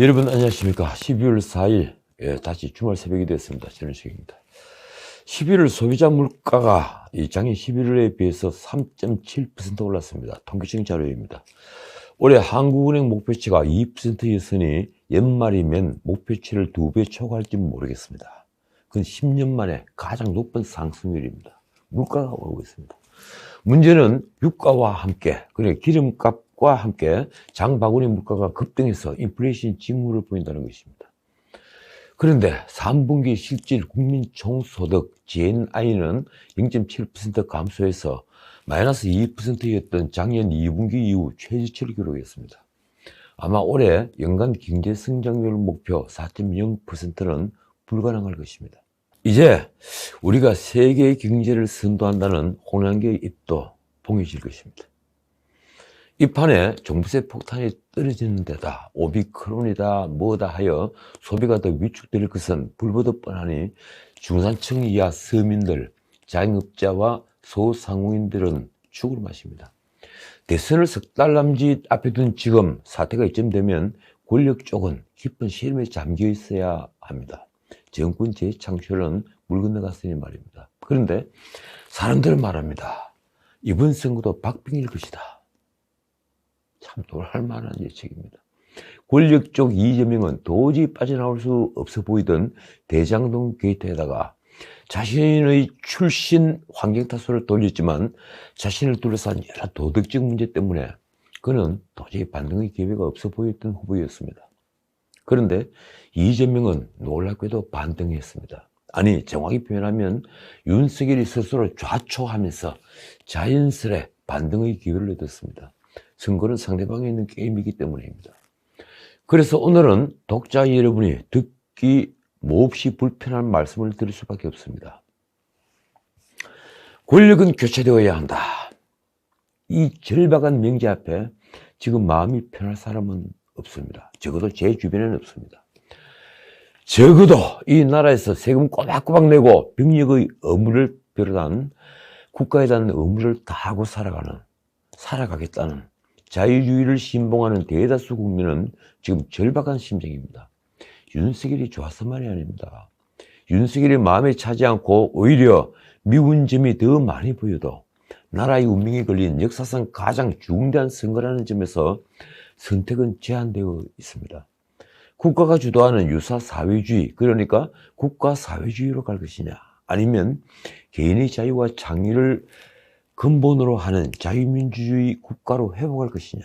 여러분 안녕하십니까. 12월 4일 다시 주말 새벽이 됐습니다. 저는 식입니다. 11월 소비자 물가가 작년 11월에 비해서 3.7% 올랐습니다. 통계적인 자료입니다. 올해 한국은행 목표치가 2%였으니 연말이면 목표치를 2배 초과할지 모르겠습니다. 그건 10년 만에 가장 높은 상승률입니다. 물가가 오르고 있습니다. 문제는 유가와 함께, 그러니까 기름값과 함께 장바구니 물가가 급등해서 인플레이션 징후를 보인다는 것입니다. 그런데 3분기 실질 국민 총소득 GNI는 0.7% 감소해서 마이너스 2%였던 작년 2분기 이후 최저치를 기록했습니다. 아마 올해 연간 경제 성장률 목표 4.0%는 불가능할 것입니다. 이제 우리가 세계 경제를 선도한다는 홍남기의 입도 봉해질 것입니다. 이 판에 종부세 폭탄이 떨어지는 데다 오미크론이다 뭐다 하여 소비가 더 위축될 것은 불보듯 뻔하니 중산층 이하 서민들, 자영업자와 소상공인들은 죽을 맛입니다. 대선을 석 달 남짓 앞에 둔 지금 사태가 이쯤되면 권력 쪽은 깊은 시름에 잠겨 있어야 합니다. 정권 재창출은 물 건너갔으니 말입니다. 그런데 사람들은 말합니다. 이번 선거도 박빙일 것이다. 참 놀랄 만한 예측입니다. 권력 쪽 이재명은 도저히 빠져나올 수 없어 보이던 대장동 게이트에다가 자신의 출신 환경 탓으로 돌렸지만 자신을 둘러싼 여러 도덕적 문제 때문에 그는 도저히 반등의 기회가 없어 보였던 후보였습니다. 그런데 이재명은 놀랍게도 반등했습니다. 아니 정확히 표현하면 윤석열이 스스로 좌초하면서 자연스레 반등의 기회를 얻었습니다. 선거는 상대방에 있는 게임이기 때문입니다. 그래서 오늘은 독자 여러분이 듣기 몹시 불편한 말씀을 드릴 수밖에 없습니다. 권력은 교체되어야 한다. 이 절박한 명제 앞에 지금 마음이 편할 사람은 없습니다. 적어도 제 주변에는 없습니다. 적어도 이 나라에서 세금 꼬박꼬박 내고 병력의 의무를 비롯한 국가에 대한 의무를 다하고 살아가겠다는 자유주의를 신봉하는 대다수 국민은 지금 절박한 심정입니다. 윤석열이 좋아서만이 아닙니다. 윤석열이 마음에 차지 않고 오히려 미운 점이 더 많이 보여도 나라의 운명이 걸린 역사상 가장 중대한 선거라는 점에서 선택은 제한되어 있습니다. 국가가 주도하는 유사 사회주의, 그러니까 국가 사회주의로 갈 것이냐, 아니면 개인의 자유와 창의를 근본으로 하는 자유민주주의 국가로 회복할 것이냐.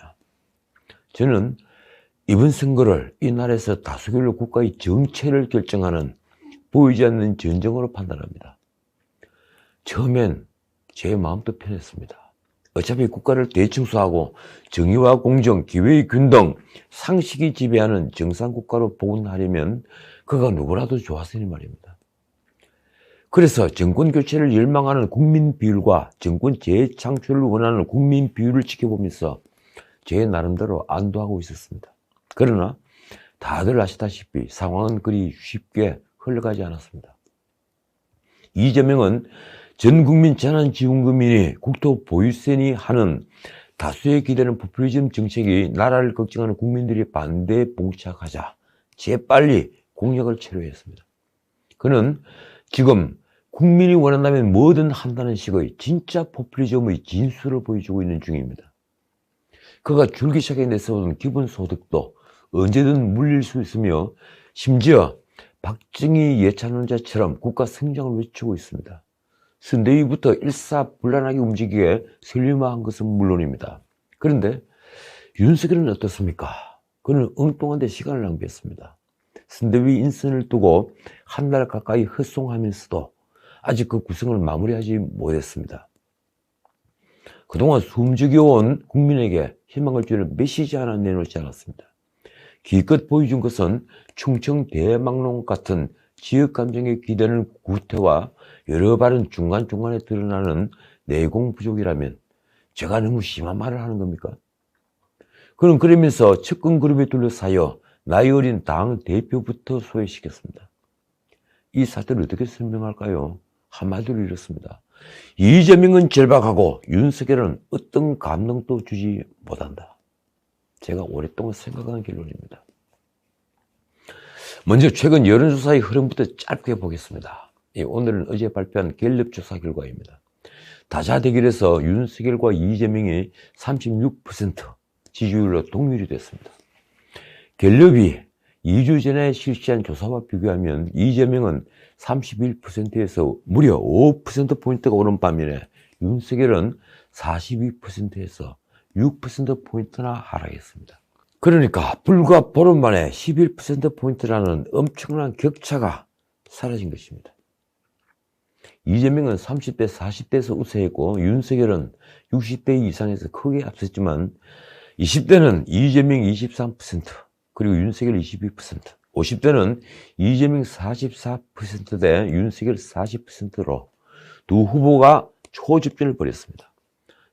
저는 이번 선거를 이 나라에서 다수결로 국가의 정체를 결정하는 보이지 않는 전쟁으로 판단합니다. 처음엔 제 마음도 편했습니다. 어차피 국가를 대청소하고 정의와 공정, 기회의 균등, 상식이 지배하는 정상국가로 복원하려면 그가 누구라도 좋았으니 말입니다. 그래서 정권 교체를 열망하는 국민 비율과 정권 재창출을 원하는 국민 비율을 지켜보면서 제 나름대로 안도하고 있었습니다. 그러나 다들 아시다시피 상황은 그리 쉽게 흘러가지 않았습니다. 이재명은 전국민 재난지원금이니 국토 보유세니 하는 다수의 기대는 포퓰리즘 정책이 나라를 걱정하는 국민들이 반대에 봉착하자 재빨리 공약을 체류했습니다. 그는 지금 국민이 원한다면 뭐든 한다는 식의 진짜 포퓰리즘의 진수를 보여주고 있는 중입니다. 그가 줄기차게 내세운 기본소득도 언제든 물릴 수 있으며 심지어 박정희 예찬론자처럼 국가 성장을 외치고 있습니다. 선대위부터 일사불란하게 움직이게 설립한 것은 물론입니다. 그런데 윤석열은 어떻습니까? 그는 엉뚱한 데 시간을 낭비했습니다. 선대위 인선을 두고 한 달 가까이 헛송하면서도 아직 그 구성을 마무리하지 못했습니다. 그동안 숨죽여온 국민에게 희망을 주는 메시지 하나 내놓지 않았습니다. 기껏 보여준 것은 충청 대망론 같은 지역 감정에 기대는 구태와 여러 발은 중간중간에 드러나는 내공 부족이라면 제가 너무 심한 말을 하는 겁니까? 그는 그러면서 측근 그룹에 둘러싸여 나이 어린 당 대표부터 소외시켰습니다. 이 사태를 어떻게 설명할까요? 한마디로 이렇습니다. 이재명은 절박하고 윤석열은 어떤 감동도 주지 못한다. 제가 오랫동안 생각한 결론입니다. 먼저 최근 여론조사의 흐름부터 짧게 보겠습니다. 오늘은 어제 발표한 갤럽 조사 결과입니다. 다자대결에서 윤석열과 이재명이 36% 지지율로 동률이 됐습니다. 갤럽이 2주 전에 실시한 조사와 비교하면 이재명은 31%에서 무려 5%포인트가 오른 반면에 윤석열은 42%에서 6%포인트나 하락했습니다. 그러니까 불과 보름 만에 11%포인트라는 엄청난 격차가 사라진 것입니다. 이재명은 30대, 40대에서 우세했고 윤석열은 60대 이상에서 크게 앞섰지만 20대는 이재명 23%, 그리고 윤석열 22%, 50대는 이재명 44%대 윤석열 40%로 두 후보가 초접전을 벌였습니다.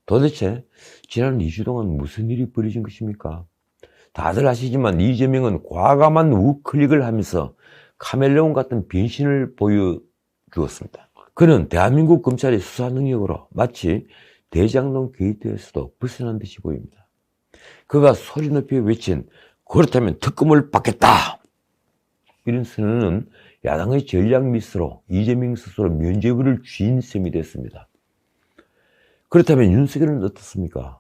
도대체 지난 2주 동안 무슨 일이 벌어진 것입니까? 다들 아시지만 이재명은 과감한 우클릭을 하면서 카멜레온 같은 변신을 보여주었습니다. 그는 대한민국 검찰의 수사 능력으로 마치 대장동 게이트에서도 벗어난 듯이 보입니다. 그가 소리 높이 외친 그렇다면 특검을 받겠다, 이런 선언은 야당의 전략 미스로 이재명 스스로 면죄부를 쥔 셈이 됐습니다. 그렇다면 윤석열은 어떻습니까?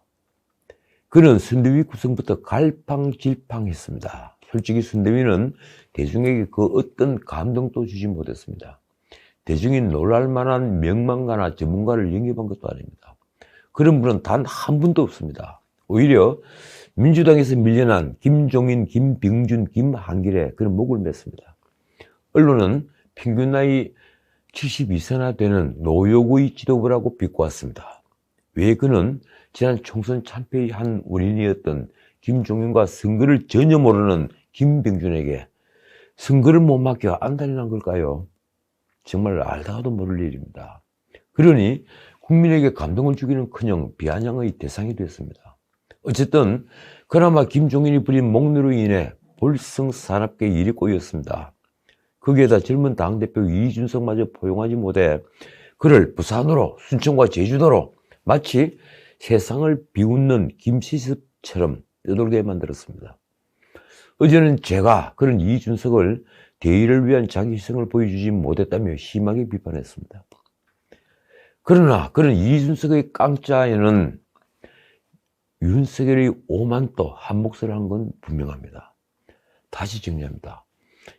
그는 선대위 구성부터 갈팡질팡했습니다. 솔직히 선대위는 대중에게 그 어떤 감동도 주지 못했습니다. 대중이 놀랄만한 명망가나 전문가를 영입한 것도 아닙니다. 그런 분은 단 한 분도 없습니다. 오히려 민주당에서 밀려난 김종인, 김병준, 김한길에 그런 목을 맸습니다. 언론은 평균 나이 72세나 되는 노여구의 지도부라고 비꼬았습니다. 왜 그는 지난 총선 참패의 한 원인이었던 김종인과 선거를 전혀 모르는 김병준에게 선거를 못 맡겨 안달이 난 걸까요? 정말 알다가도 모를 일입니다. 그러니 국민에게 감동을 주기는커녕 비아냥의 대상이 됐습니다. 어쨌든 그나마 김종인이 부린 목노로 인해 볼성사납게 일이 꼬였습니다. 거기에다 젊은 당대표 이준석마저 포용하지 못해 그를 부산으로, 순천과 제주도로 마치 세상을 비웃는 김시습처럼 떠돌게 만들었습니다. 어제는 제가 그런 이준석을 대의를 위한 자기 희생을 보여주지 못했다며 심하게 비판했습니다. 그러나 그런 이준석의 깡짜에는 윤석열의 오만또 한 몫을 한 건 분명합니다. 다시 정리합니다.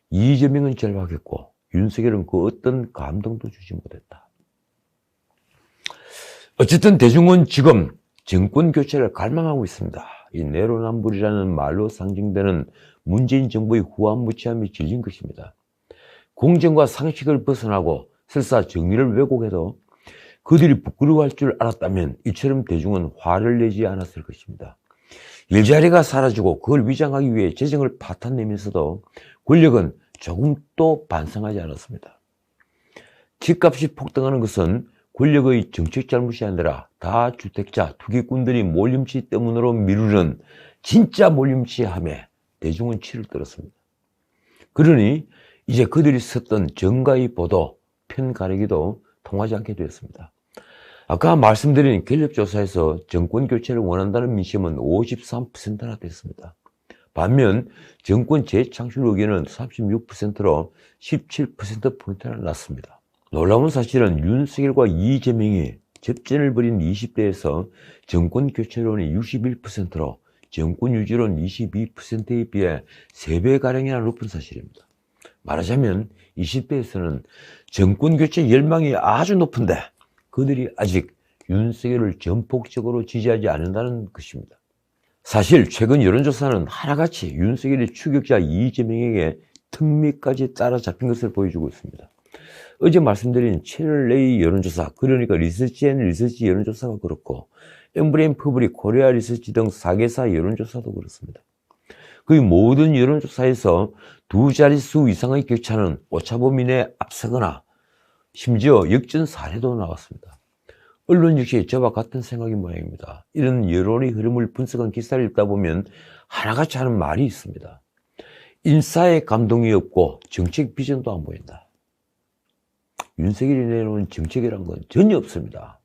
이재명은 절박했고 윤석열은 그 어떤 감동도 주지 못했다. 어쨌든 대중은 지금 정권 교체를 갈망하고 있습니다. 이 내로남불이라는 말로 상징되는 문재인 정부의 후한무치함이 질린 것입니다. 공정과 상식을 벗어나고 설사 정의를 왜곡해도 그들이 부끄러워할 줄 알았다면 이처럼 대중은 화를 내지 않았을 것입니다. 일자리가 사라지고 그걸 위장하기 위해 재정을 파탄내면서도 권력은 조금도 반성하지 않았습니다. 집값이 폭등하는 것은 권력의 정책 잘못이 아니라 다주택자, 투기꾼들이 몰림치 때문으로 미루는 진짜 몰림치함에 대중은 치를 떨었습니다. 그러니 이제 그들이 썼던 정가의 보도, 편 가리기도 통하지 않게 되었습니다. 아까 말씀드린 갤럽조사에서 정권 교체를 원한다는 민심은 53%나 됐습니다. 반면 정권 재창출 의견은 36%로 17%포인트나 낮습니다. 놀라운 사실은 윤석열과 이재명이 접전을 벌인 20대에서 정권 교체론이 61%로 정권 유지론 22%에 비해 3배가량이나 높은 사실입니다. 말하자면 20대에서는 정권 교체 열망이 아주 높은데 그들이 아직 윤석열을 전폭적으로 지지하지 않는다는 것입니다. 사실 최근 여론조사는 하나같이 윤석열의 추격자 이재명에게 턱밑까지 따라잡힌 것을 보여주고 있습니다. 어제 말씀드린 채널A 여론조사, 그러니까 리서치 여론조사가 그렇고 엠브레인 퍼블릭, 코리아 리서치 등 4개사 여론조사도 그렇습니다. 거의 모든 여론조사에서 두 자릿수 이상의 격차는 오차범위 이내 앞서거나 심지어 역전 사례도 나왔습니다. 언론 역시 저와 같은 생각인 모양입니다. 이런 여론의 흐름을 분석한 기사를 읽다 보면 하나같이 하는 말이 있습니다. 인사에 감동이 없고 정책 비전도 안 보인다. 윤석열이 내놓은 정책이란 건 전혀 없습니다.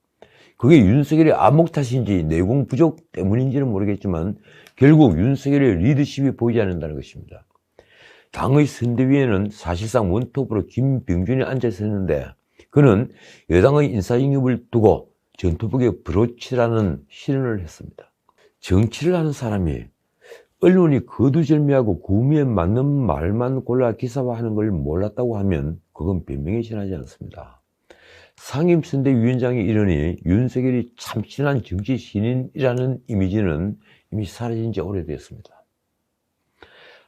그게 윤석열의 안목 탓인지 내공 부족 때문인지는 모르겠지만 결국 윤석열의 리더십이 보이지 않는다는 것입니다. 당의 선대위에는 사실상 원톱으로 김병준이 앉아 있었는데 그는 여당의 인사 영입을 두고 전투복에 브로치라는 실언을 했습니다. 정치를 하는 사람이 언론이 거두절미하고 구미에 맞는 말만 골라 기사화하는 걸 몰랐다고 하면 그건 변명에 지나지 않습니다. 상임선대위원장이 이러니 윤석열이 참신한 정치 신인이라는 이미지는 이미 사라진 지 오래되었습니다.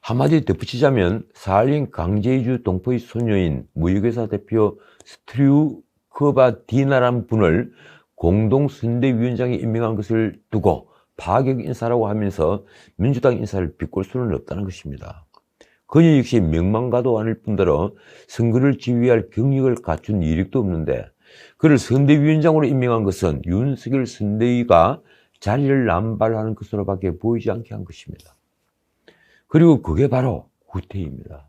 한마디 덧붙이자면 스탈린 강제이주 동포의 소녀인 무역회사 대표 스트류크바디나란 분을 공동선대위원장에 임명한 것을 두고 파격 인사라고 하면서 민주당 인사를 비꼴 수는 없다는 것입니다. 그녀 역시 명망가도 아닐 뿐더러 선거를 지휘할 경력을 갖춘 이력도 없는데 그를 선대위원장으로 임명한 것은 윤석열 선대위가 자리를 남발하는 것으로밖에 보이지 않게 한 것입니다. 그리고 그게 바로 구태입니다.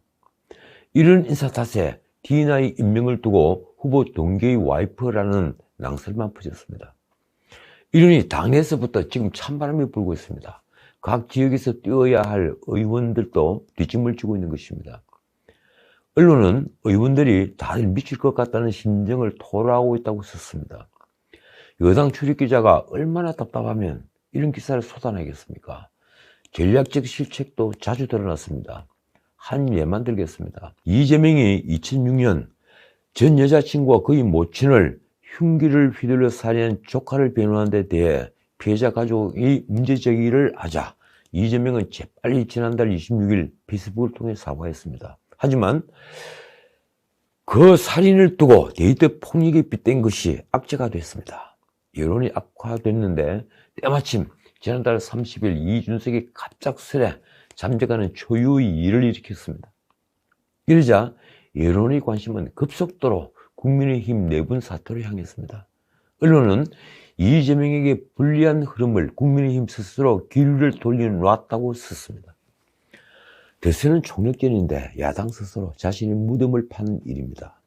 이런 인사 탓에 D9 임명을 두고 후보 동기의 와이프라는 낭설만 퍼졌습니다. 이러니 당내에서부터 지금 찬바람이 불고 있습니다. 각 지역에서 뛰어야 할 의원들도 뒷짐을 지고 있는 것입니다. 언론은 의원들이 다들 미칠 것 같다는 심정을 토로하고 있다고 썼습니다. 여당 출입기자가 얼마나 답답하면 이런 기사를 쏟아내겠습니까? 전략적 실책도 자주 드러났습니다. 한 예만 들겠습니다. 이재명이 2006년 전 여자친구와 그의 모친을 흉기를 휘둘러 살해한 조카를 변호한 데 대해 피해자 가족이 문제 제기를 하자 이재명은 재빨리 지난달 26일 페이스북을 통해 사과했습니다. 하지만 그 살인을 두고 데이트 폭력에 빗댄 것이 악재가 됐습니다. 여론이 악화됐는데 때마침 지난달 30일 이준석이 갑작스레 잠적하는 초유의 일을 일으켰습니다. 이러자 여론의 관심은 급속도로 국민의힘 내분 사태로 향했습니다. 언론은 이재명에게 불리한 흐름을 국민의힘 스스로 기류를 돌려놨다고 썼습니다. 대선은 총력전인데 야당 스스로 자신의 무덤을 파는 일입니다.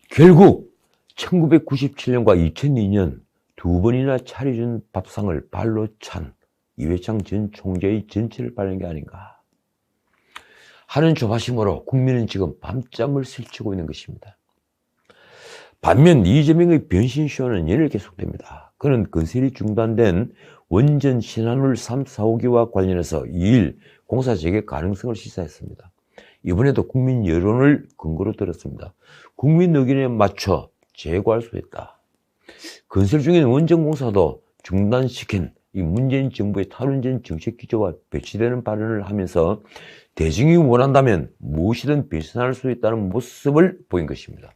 결국 1997년과 2002년 두 번이나 차려준 밥상을 발로 찬 이회창 전 총재의 전체를 바라는 게 아닌가 하는 조바심으로 국민은 지금 밤잠을 설치고 있는 것입니다. 반면 이재명의 변신쇼는 연일 계속됩니다. 그는 건설이 중단된 원전 신한울 3, 4호기와 관련해서 2일 공사 재개 가능성을 시사했습니다. 이번에도 국민 여론을 근거로 들었습니다. 국민 의견에 맞춰 재고할 수 있다. 건설 중인 원전 공사도 중단시킨 이 문재인 정부의 탈원전 정책 기조가 배치되는 발언을 하면서 대중이 원한다면 무엇이든 배신할 수 있다는 모습을 보인 것입니다.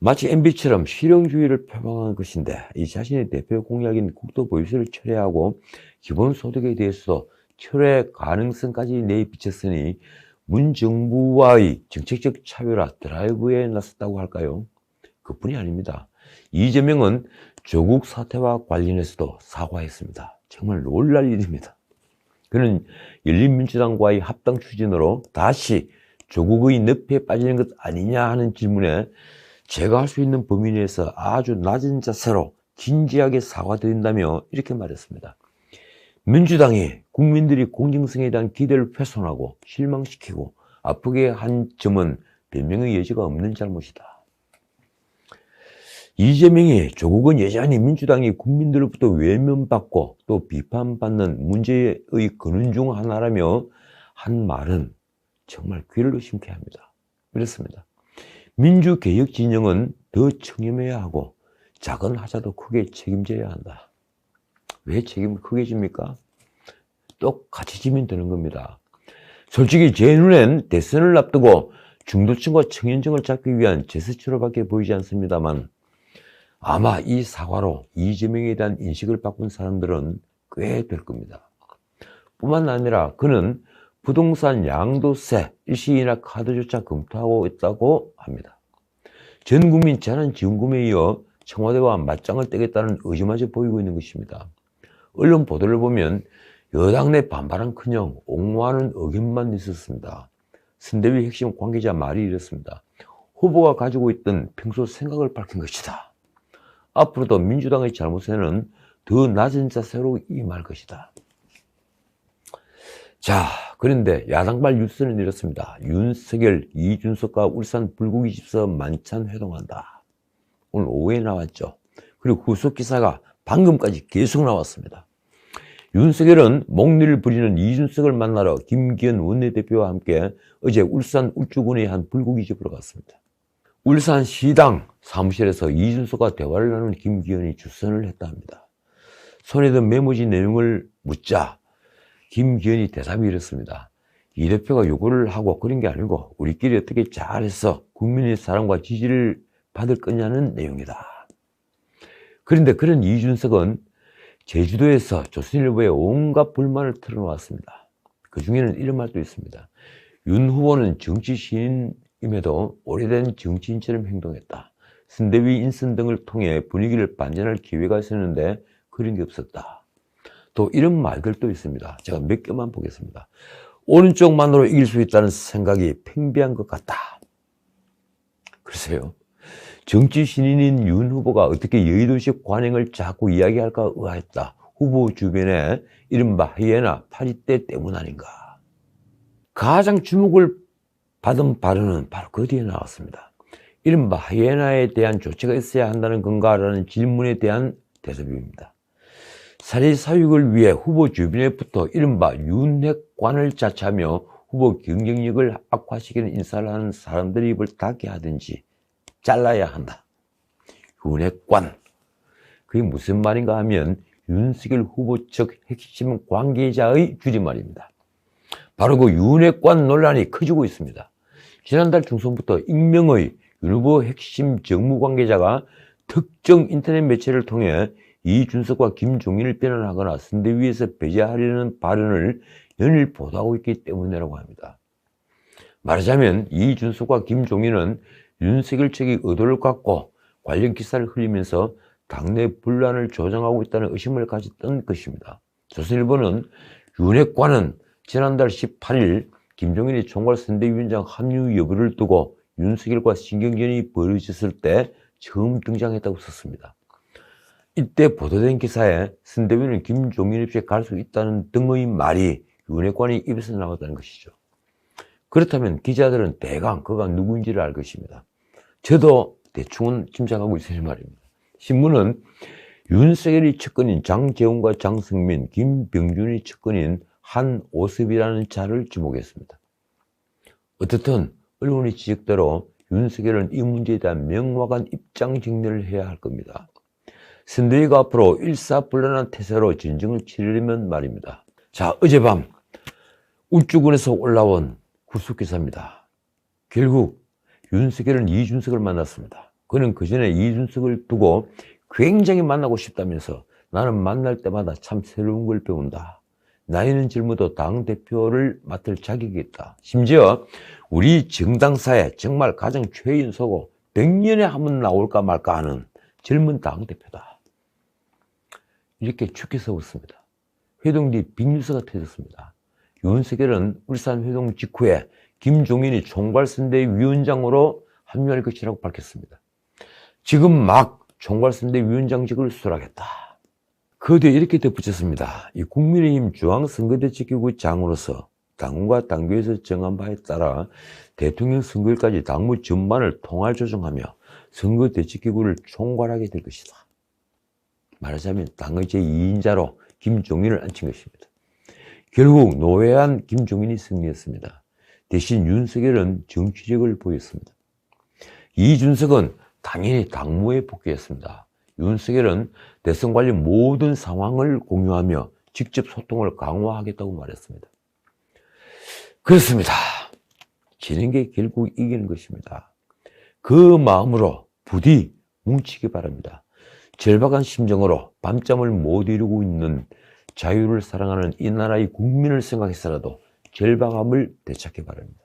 마치 MB처럼 실용주의를 표방한 것인데 이 자신의 대표 공약인 국토 보유세를 철회하고 기본소득에 대해서도 철회 가능성까지 내비쳤으니 문 정부와의 정책적 차별화 드라이브에 나섰다고 할까요? 그뿐이 아닙니다. 이재명은 조국 사태와 관련해서도 사과했습니다. 정말 놀랄 일입니다. 그는 열린민주당과의 합당 추진으로 다시 조국의 늪에 빠지는 것 아니냐 하는 질문에 제가 할 수 있는 범위 내에서 아주 낮은 자세로 진지하게 사과드린다며 이렇게 말했습니다. 민주당이 국민들이 공정성에 대한 기대를 훼손하고 실망시키고 아프게 한 점은 변명의 여지가 없는 잘못이다. 이재명이 조국은 여전히 민주당이 국민들로부터 외면받고 또 비판받는 문제의 근원 중 하나라며 한 말은 정말 귀를 의심케 합니다. 그렇습니다. 민주개혁 진영은 더 청렴해야 하고 작은 하자도 크게 책임져야 한다. 왜 책임을 크게 집니까? 똑같이 지면 되는 겁니다. 솔직히 제 눈엔 대선을 앞두고 중도층과 청년층을 잡기 위한 제스처로밖에 보이지 않습니다만 아마 이 사과로 이재명에 대한 인식을 바꾼 사람들은 꽤 될 겁니다. 뿐만 아니라 그는 부동산 양도세 일시이나 카드조차 검토하고 있다고 합니다. 전 국민 재난지원금에 이어 청와대와 맞짱을 뜨겠다는 의지마저 보이고 있는 것입니다. 언론 보도를 보면 여당 내 반발한커녕 옹호하는 의견만 있었습니다. 선대위 핵심 관계자 말이 이렇습니다. 후보가 가지고 있던 평소 생각을 밝힌 것이다. 앞으로도 민주당의 잘못에는 더 낮은 자세로 임할 것이다. 자, 그런데 야당발 뉴스는 이렇습니다. 윤석열, 이준석과 울산 불고기 집서 만찬 회동한다. 오늘 오후에 나왔죠. 그리고 후속 기사가 방금까지 계속 나왔습니다. 윤석열은 목리를 부리는 이준석을 만나러 김기현 원내대표와 함께 어제 울산 울주군의 한 불고기 집으로 갔습니다. 울산시당 사무실에서 이준석과 대화를 나눈 김기현이 주선을 했다 합니다. 손에 든 메모지 내용을 묻자 김기현이 대답이 이렇습니다. 이 대표가 요구를 하고 그런 게 아니고 우리끼리 어떻게 잘해서 국민의 사랑과 지지를 받을 거냐는 내용이다. 그런데 그런 이준석은 제주도에서 조선일보에 온갖 불만을 털어놓았습니다. 그 중에는 이런 말도 있습니다. 윤 후보는 정치 신인임에도 오래된 정치인처럼 행동했다. 선대위 인선 등을 통해 분위기를 반전할 기회가 있었는데 그런 게 없었다. 또 이런 말들도 있습니다. 제가 몇 개만 보겠습니다. 오른쪽만으로 이길 수 있다는 생각이 팽배한 것 같다. 글쎄요. 정치 신인인 윤 후보가 어떻게 여의도식 관행을 자꾸 이야기할까 의아했다. 후보 주변에 이른바 하이에나 파리떼 때문 아닌가. 가장 주목을 받은 발언은 바로 그 뒤에 나왔습니다. 이른바 하이에나에 대한 조치가 있어야 한다는 건가라는 질문에 대한 대답입니다. 사리 사육을 위해 후보 주변에부터 이른바 윤핵관을 자처하며 후보 경쟁력을 악화시키는 인사를 하는 사람들의 입을 닫게 하든지 잘라야 한다. 윤핵관. 그게 무슨 말인가 하면 윤석열 후보 측 핵심 관계자의 줄임말입니다. 바로 그 윤핵관 논란이 커지고 있습니다. 지난달 중순부터 익명의 윤 후보 핵심 정무 관계자가 특정 인터넷 매체를 통해 이준석과 김종인을 비난하거나 선대위에서 배제하려는 발언을 연일 보도하고 있기 때문이라고 합니다. 말하자면 이준석과 김종인은 윤석열 측이 의도를 갖고 관련 기사를 흘리면서 당내 분란을 조장하고 있다는 의심을 가졌던 것입니다. 조선일보는 윤핵관은 지난달 18일 김종인이 총괄선대위원장 합류 여부를 두고 윤석열과 신경전이 벌어졌을 때 처음 등장했다고 썼습니다. 이때 보도된 기사에 선대위는 김종인 없이 갈 수 있다는 등의 말이 윤핵관의 입에서 나왔다는 것이죠. 그렇다면 기자들은 대강 그가 누구인지를 알 것입니다. 저도 대충은 짐작하고 있을 말입니다. 신문은 윤석열의 측근인 장재훈과 장성민, 김병준의 측근인 한오섭이라는 자를 지목했습니다. 어떻든 언론의 지적대로 윤석열은 이 문제에 대한 명확한 입장 정리를 해야 할 겁니다. 선대위가 앞으로 일사불란한 태세로 전쟁을 치르려면 말입니다. 자, 어젯밤 울주군에서 올라온 후속기사입니다. 결국 윤석열은 이준석을 만났습니다. 그는 그 전에 이준석을 두고 굉장히 만나고 싶다면서 나는 만날 때마다 참 새로운 걸 배운다. 나이는 젊어도 당대표를 맡을 자격이 있다. 심지어 우리 정당사에 정말 가장 최연소고 100년에 한 번 나올까 말까 하는 젊은 당대표다. 이렇게 축해 세웠습니다. 회동 뒤 빅뉴스가 터졌습니다. 윤석열은 울산 회동 직후에 김종인이 총괄선대위원장으로 합류할 것이라고 밝혔습니다. 지금 막 총괄선대위원장직을 수락했다. 그 뒤에 이렇게 덧붙였습니다. 이 국민의힘 중앙선거대책기구 장으로서 당원과 당규에서 정한 바에 따라 대통령 선거일까지 당무 전반을 통할 조정하며 선거대책기구를 총괄하게 될 것이다. 말하자면 당의 제2인자로 김종인을 앉힌 것입니다. 결국 노회한 김종인이 승리했습니다. 대신 윤석열은 정치력을 보였습니다. 이준석은 당연히 당무에 복귀했습니다. 윤석열은 대선 관련 모든 상황을 공유하며 직접 소통을 강화하겠다고 말했습니다. 그렇습니다. 지는 게 결국 이기는 것입니다. 그 마음으로 부디 뭉치기 바랍니다. 절박한 심정으로 밤잠을 못 이루고 있는 자유를 사랑하는 이 나라의 국민을 생각해서라도 절박함을 되찾기 바랍니다.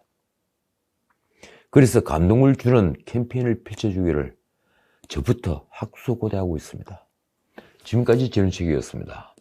그래서 감동을 주는 캠페인을 펼쳐주기를 저부터 학수고대하고 있습니다. 지금까지 전은책이었습니다.